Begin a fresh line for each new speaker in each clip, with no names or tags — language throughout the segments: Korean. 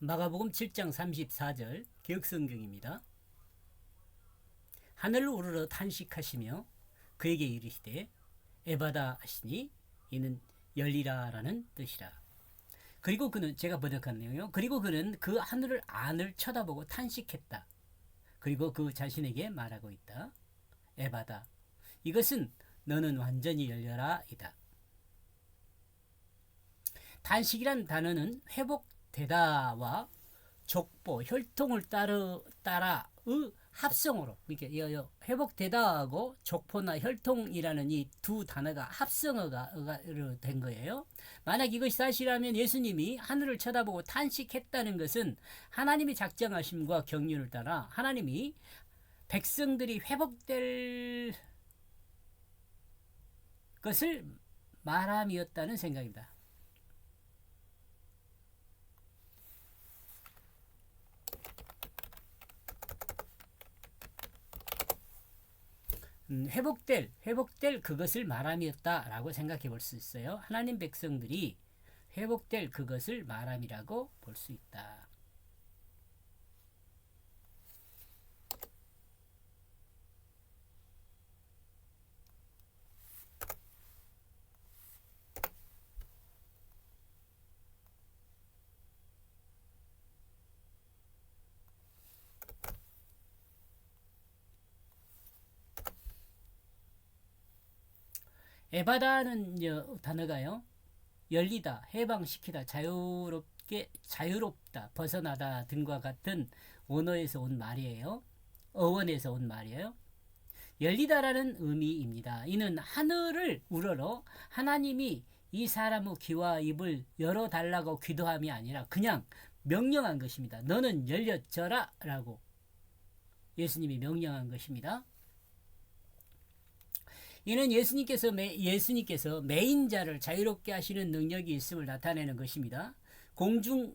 마가복음 7장 34절 개역성경입니다. 하늘을 우러러 탄식하시며 그에게 이르시되 에바다 하시니 이는 열리라라는 뜻이라. 그리고 그는, 제가 번역한 내용이요, 그리고 그는 그 하늘을 안을 쳐다보고 탄식했다. 그리고 그 자신에게 말하고 있다. 에바다, 이것은 너는 완전히 열려라 이다. 탄식이란 단어는 회복되다와 족보, 혈통을 따라의 합성어로, 이렇게 회복되다하고 족보나 혈통이라는 이 두 단어가 합성어로 된 거예요. 만약 이것이 사실이라면 예수님이 하늘을 쳐다보고 탄식했다는 것은 하나님의 작정하심과 경륜을 따라 하나님이 백성들이 회복될 것을 말함이었다는 생각입니다. 회복될 그것을 말함이었다라고 생각해 볼 수 있어요. 하나님 백성들이 회복될 그것을 말함이라고 볼 수 있다. 에바다는 단어가요, 열리다, 해방시키다, 자유롭다, 벗어나다 등과 같은 언어에서 온 말이에요. 어원에서 온 말이에요. 열리다라는 의미입니다. 이는 하늘을 우러러 하나님이 이 사람의 귀와 입을 열어달라고 기도함이 아니라 그냥 명령한 것입니다. 너는 열려져라 라고 예수님이 명령한 것입니다. 이는 예수님께서 매인자를 자유롭게 하시는 능력이 있음을 나타내는 것입니다. 공중의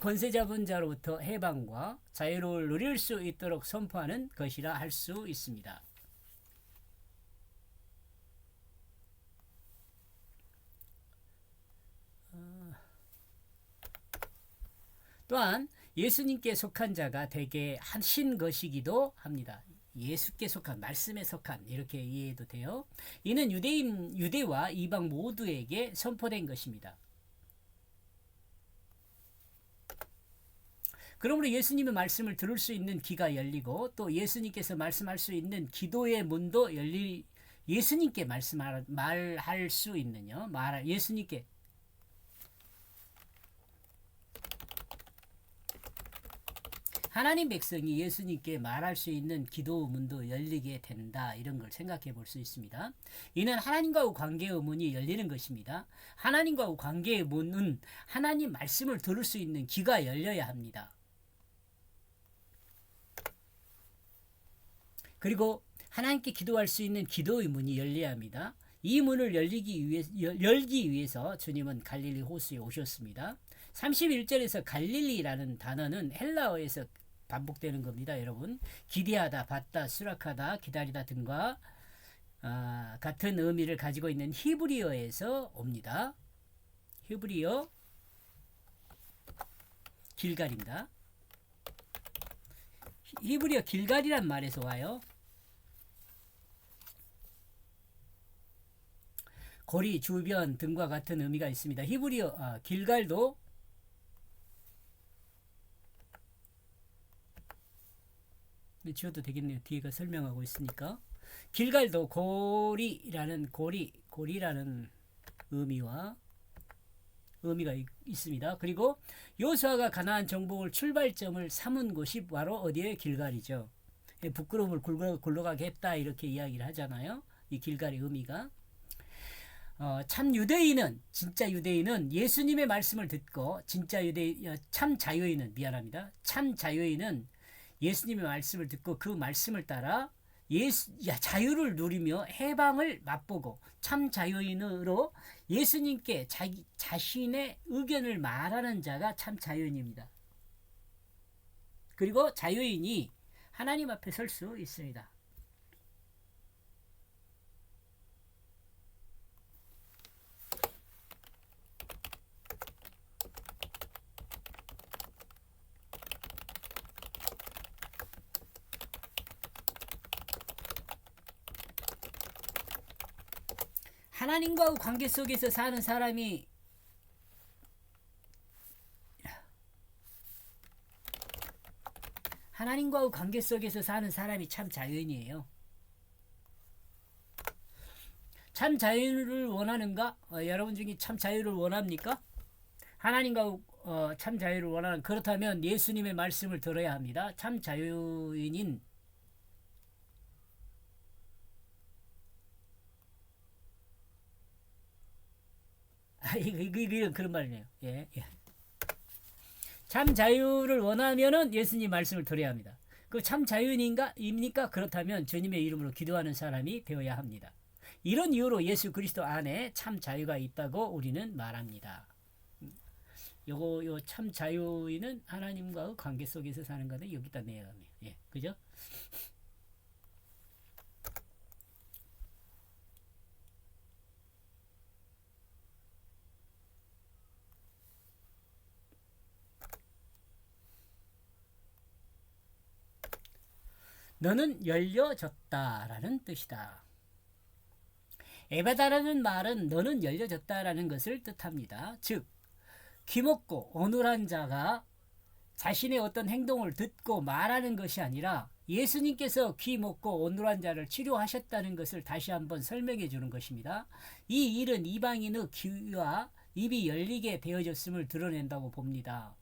권세 잡은 자로부터 해방과 자유를 누릴 수 있도록 선포하는 것이라 할 수 있습니다. 또한 예수님께 속한 자가 되게 하신 것이기도 합니다. 예수께 속한, 말씀에 속한, 이렇게 이해해도 돼요. 이는 유대와 이방 모두에게 선포된 것입니다. 그러므로 예수님의 말씀을 들을 수 있는 귀가 열리고 또 예수님께서 말씀할 수 있는 기도의 문도 예수님께 말할 수 있는요. 예수님께 하나님 백성이 예수님께 말할 수 있는 기도 문도 열리게 된다. 이런 걸 생각해 볼 수 있습니다. 이는 하나님과의 관계의 문이 열리는 것입니다. 하나님과의 관계의 문은 하나님 말씀을 들을 수 있는 귀가 열려야 합니다. 그리고 하나님께 기도할 수 있는 기도의 문이 열려야 합니다. 이 문을 열기 위해서 주님은 갈릴리 호수에 오셨습니다. 31절에서 갈릴리라는 단어는 헬라어에서 반복되는 겁니다. 여러분, 기대하다, 받다, 수락하다, 기다리다 등과 같은 의미를 가지고 있는 히브리어에서 옵니다. 히브리어 길갈입니다. 히브리어 길갈이란 말에서 와요. 거리, 주변 등과 같은 의미가 있습니다. 히브리어 길갈도 지워도 되겠네요. 뒤에가 설명하고 있으니까. 길갈도 고리라는 의미가 있습니다. 그리고 여호수아가 가나안 정복을 출발점을 삼은 곳이 바로 어디에? 길갈이죠. 부끄러움을 굴러가게 했다 이렇게 이야기를 하잖아요. 이 길갈의 의미가. 진짜 유대인은 예수님의 말씀을 듣고 참 자유인은 예수님의 말씀을 듣고 그 말씀을 따라 자유를 누리며 해방을 맛보고 참 자유인으로 예수님께 자신의 의견을 말하는 자가 참 자유인입니다. 그리고 자유인이 하나님 앞에 설 수 있습니다. 하나님과의 관계 속에서 사는 사람이 하나님과의 관계 속에서 사는 사람이 참 자연이에요. 참 자유를 원하는가? 여러분 중에 참 자유를 원합니까? 하나님과 참 자유를 원하는, 그렇다면 예수님의 말씀을 들어야 합니다. 참 자유인인 이건 그런 말이네요. 예, 예. 참 자유를 원하면은 예수님 말씀을 들어야 합니다. 그 참 자유인인가? 입니까? 그렇다면 주님의 이름으로 기도하는 사람이 되어야 합니다. 이런 이유로 예수 그리스도 안에 참 자유가 있다고 우리는 말합니다. 요 참 자유인은 하나님과의 관계 속에서 사는 거다. 여기다 내야 합니다. 예, 그죠? 너는 열려졌다라는 뜻이다. 에베다라는 말은 너는 열려졌다라는 것을 뜻합니다. 즉, 귀먹고 어눌한 자가 자신의 어떤 행동을 듣고 말하는 것이 아니라 예수님께서 귀먹고 어눌한 자를 치료하셨다는 것을 다시 한번 설명해 주는 것입니다. 이 일은 이방인의 귀와 입이 열리게 되어졌음을 드러낸다고 봅니다.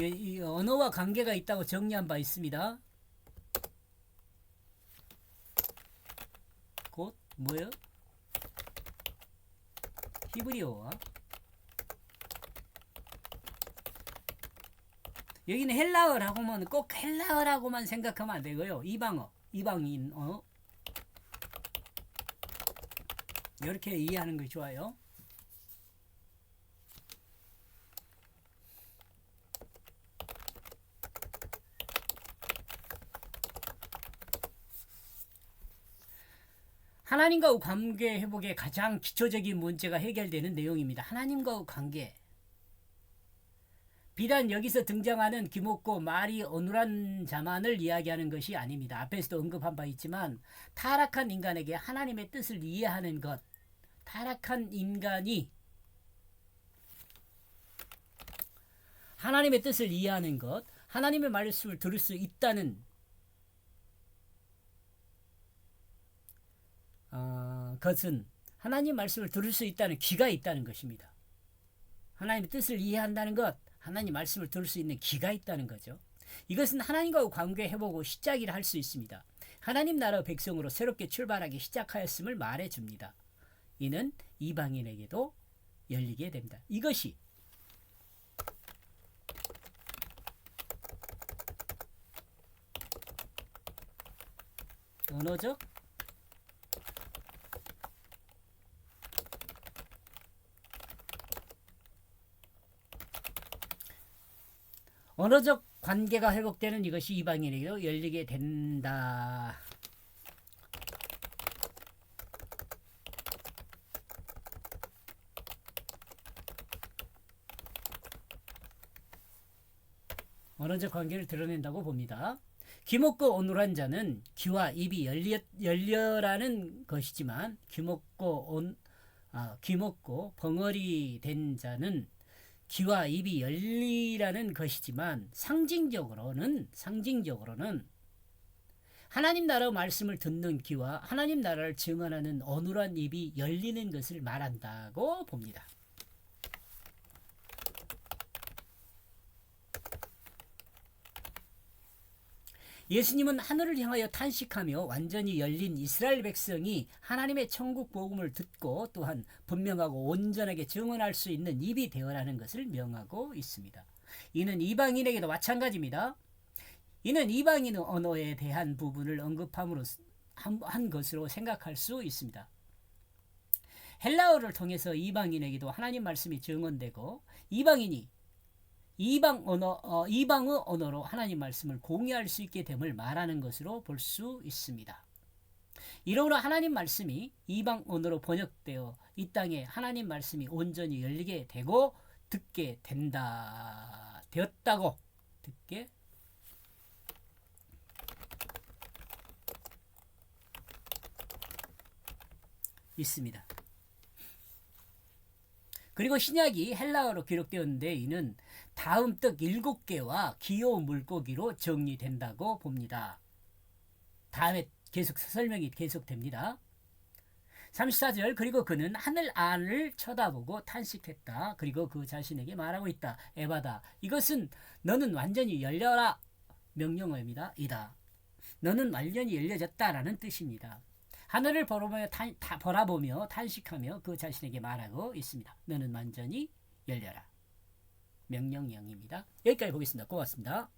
이 언어와 관계가 있다고 정리한 바 있습니다. 곧 뭐예요? 히브리어와, 여기는 헬라어라고만, 꼭 헬라어라고만 생각하면 안 되고요. 이방어, 이방인어, 이렇게 이해하는 것이 좋아요. 하나님과의 관계 회복의 가장 기초적인 문제가 해결되는 내용입니다. 하나님과의 관계. 비단 여기서 등장하는 귀먹고 말이 어눌한 자만을 이야기하는 것이 아닙니다. 앞에서도 언급한 바 있지만 타락한 인간에게 하나님의 뜻을 이해하는 것, 타락한 인간이 하나님의 뜻을 이해하는 것, 하나님의 말씀을 들을 수 있다는 것은 하나님 말씀을 들을 수 있다는 귀가 있다는 것입니다. 하나님의 뜻을 이해한다는 것, 하나님 말씀을 들을 수 있는 귀가 있다는 거죠. 이것은 하나님과의 관계 회복의 시작이라 할 수 있습니다. 하나님 나라 백성으로 새롭게 출발하기 시작하였음을 말해줍니다. 이는 이방인에게도 열리게 됩니다. 이것이 언어적 언어적 관계가 회복되는 이것이 이방인에게도 열리게 된다. 언어적 관계를 드러낸다고 봅니다. 귀먹고 어눌한 자는 귀와 입이 열려라는 것이지만 귀먹고 벙어리 된 자는 귀와 입이 열리라는 것이지만 상징적으로는 하나님 나라 말씀을 듣는 귀와 하나님 나라를 증언하는 어눌한 입이 열리는 것을 말한다고 봅니다. 예수님은 하늘을 향하여 탄식하며 완전히 열린 이스라엘 백성이 하나님의 천국 복음을 듣고 또한 분명하고 온전하게 증언할 수 있는 입이 되어라는 것을 명하고 있습니다. 이는 이방인에게도 마찬가지입니다. 이는 이방인의 언어에 대한 부분을 언급함으로 한 것으로 생각할 수 있습니다. 헬라어를 통해서 이방인에게도 하나님 말씀이 증언되고 이방인이 이방의 언어로 하나님 말씀을 공유할 수 있게 됨을 말하는 것으로 볼 수 있습니다. 이러므로 하나님 말씀이 이방 언어로 번역되어 이 땅에 하나님 말씀이 온전히 열리게 되고 듣게 되었다고 듣게 있습니다. 그리고 신약이 헬라어로 기록되었는데 이는 다음 떡 7개와 기호 물고기로 정리된다고 봅니다. 다음에 계속 설명이 계속됩니다. 34절 그리고 그는 하늘 안을 쳐다보고 탄식했다. 그리고 그 자신에게 말하고 있다. 에바다. 이것은 너는 완전히 열려라. 명령어입니다. 이다. 너는 완전히 열려졌다라는 뜻입니다. 하늘을 바라보며 탄식하며 그 자신에게 말하고 있습니다. 너는 완전히 열려라. 명령형입니다. 여기까지 보겠습니다. 고맙습니다.